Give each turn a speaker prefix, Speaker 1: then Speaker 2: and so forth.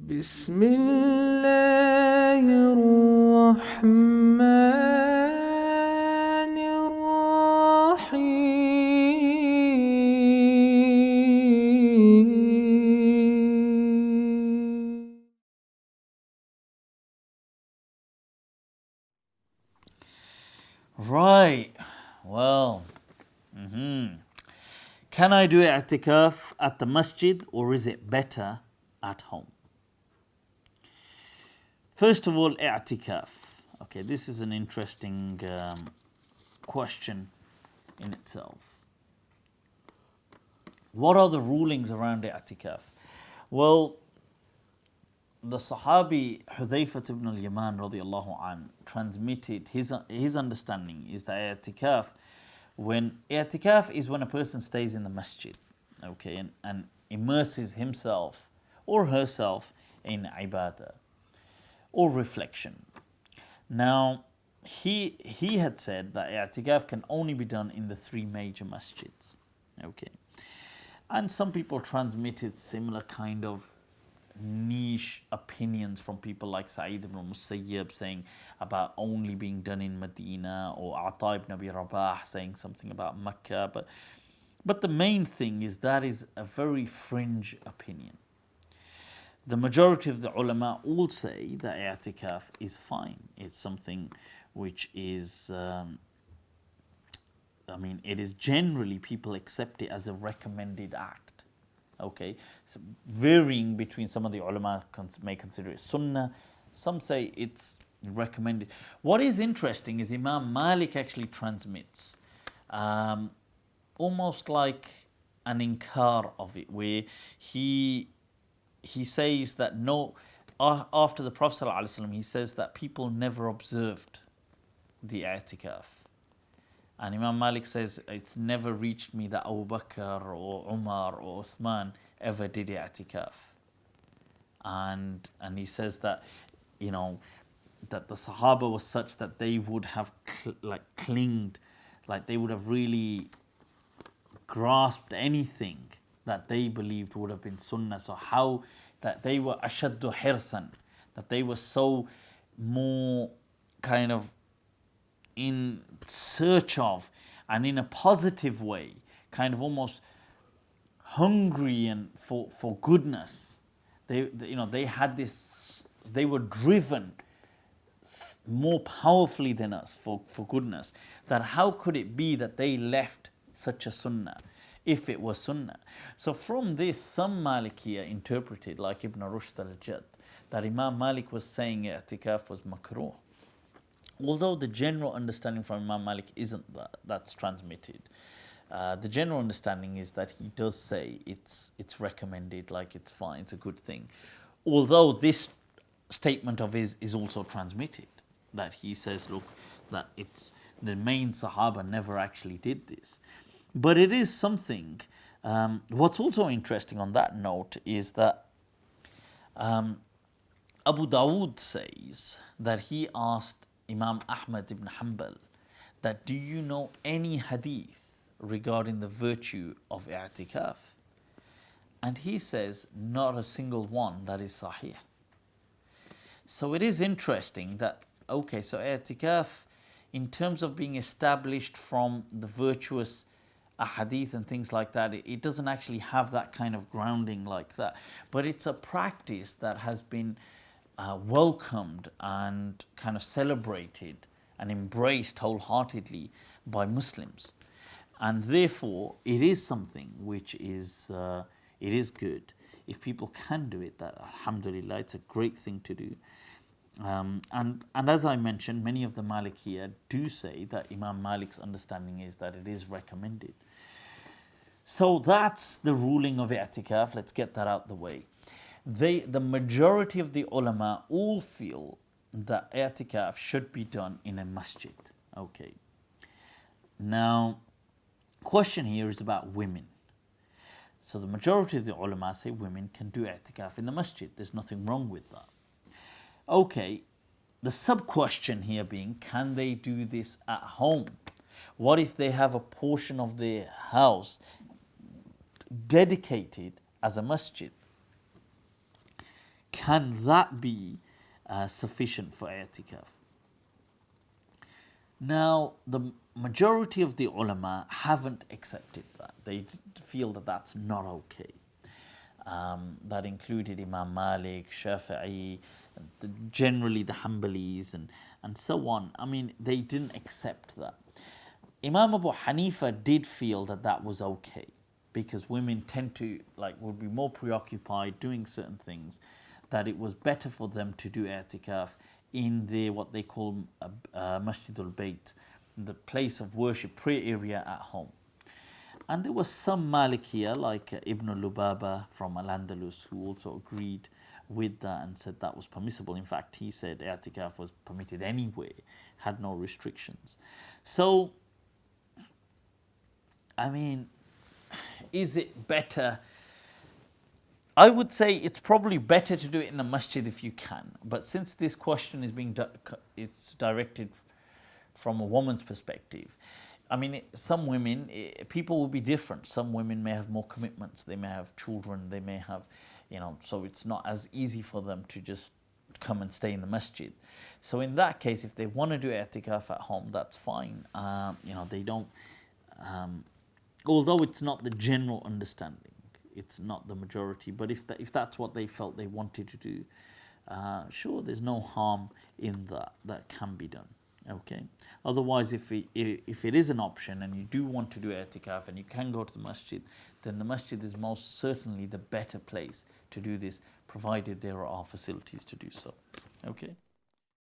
Speaker 1: بسم الله الرحمن الرحيم.
Speaker 2: Right. Well, can I do i'tikaf at the masjid or is it better at home? First of all, i'tikaf. Okay, this is an interesting question in itself. What are the rulings around i'tikaf? Well, the Sahabi Hudhayfah ibn al-Yaman radiallahu an transmitted his understanding is that i'tikaf is when a person stays in the masjid, okay, and immerses himself or herself in ibadah or reflection. Now, he had said that i'tikaf can only be done in the three major masjids, okay, and some people transmitted similar kind of niche opinions from people like Sa'id ibn Musayyib saying about only being done in Medina, or Ata ibn Abi Rabah saying something about Mecca, but the main thing is that is a very fringe opinion. The majority of the ulama all say that i'tikaf is fine. It's something which is it is generally people accept it as a recommended act. Okay, so varying between some of the ulama may consider it sunnah, some say it's recommended. What is interesting is Imam Malik actually transmits almost like an inkar of it, where he says that after the Prophet ﷺ, he says that people never observed the i'tikaf. And Imam Malik says, it's never reached me that Abu Bakr or Umar or Uthman ever did i'tikaf. And he says that, that the Sahaba was such that they would have clinged, like they would have really grasped anything that they believed would have been sunnah. So how that they were ashaddu hirsan, that they were so more kind of in search of, and in a positive way, kind of almost hungry and for goodness. They had this, they were driven more powerfully than us for goodness, that how could it be that they left such a sunnah if it was sunnah? So from this, some Malikiya interpreted, like Ibn Rushd al-Jad, that Imam Malik was saying i'tikaf was makruh. Although the general understanding from Imam Malik isn't that's transmitted. The general understanding is that he does say it's recommended, like it's fine, it's a good thing. Although this statement of his is also transmitted, that he says, look, that it's the main Sahaba never actually did this. But it is something. What's also interesting on that note is that Abu Dawood says that he asked Imam Ahmad ibn Hanbal that, do you know any hadith regarding the virtue of i'tikaf? And he says, not a single one that is sahih. So it is interesting that, okay, so i'tikaf, in terms of being established from the virtuous ahadith and things like that, it doesn't actually have that kind of grounding like that. But it's a practice that has been welcomed and kind of celebrated and embraced wholeheartedly by Muslims, and therefore it is something which is it is good if people can do it. That alhamdulillah, it's a great thing to do. And as I mentioned, many of the Malikiya do say that Imam Malik's understanding is that it is recommended. So that's the ruling of i'tikaf. Let's get that out the way. The majority of the ulama all feel that i'tikaf should be done in a masjid. Okay. Now, question here is about women. So the majority of the ulama say women can do i'tikaf in the masjid. There's nothing wrong with that. Okay. The sub-question here being, can they do this at home? What if they have a portion of their house dedicated as a masjid? can that be sufficient for i'tikaf? Now, the majority of the ulama haven't accepted that. They feel that that's not okay. That included Imam Malik, Shafi'i, generally the Hanbalis, and so on. I mean, they didn't accept that. Imam Abu Hanifa did feel that that was okay because women tend to, would be more preoccupied doing certain things, that it was better for them to do i'tikaf in their what they call Masjid al-Bayt, the place of worship, prayer area at home. And there was some Malikiya like Ibn Lubaba from Al-Andalus who also agreed with that and said that was permissible. In fact, he said i'tikaf was permitted anyway, had no restrictions. So, I mean, is it better? I would say it's probably better to do it in the masjid if you can. But since this question is it's directed from a woman's perspective, I mean, some women, people will be different. Some women may have more commitments. They may have children. They may have, so it's not as easy for them to just come and stay in the masjid. So in that case, if they want to do i'tikaf at home, that's fine. They don't, although it's not the general understanding. It's not the majority, but if that's what they felt they wanted to do, sure, there's no harm in that. That can be done. Okay. Otherwise, if it is an option and you do want to do i'tikaf and you can go to the masjid, then the masjid is most certainly the better place to do this, provided there are facilities to do so. Okay.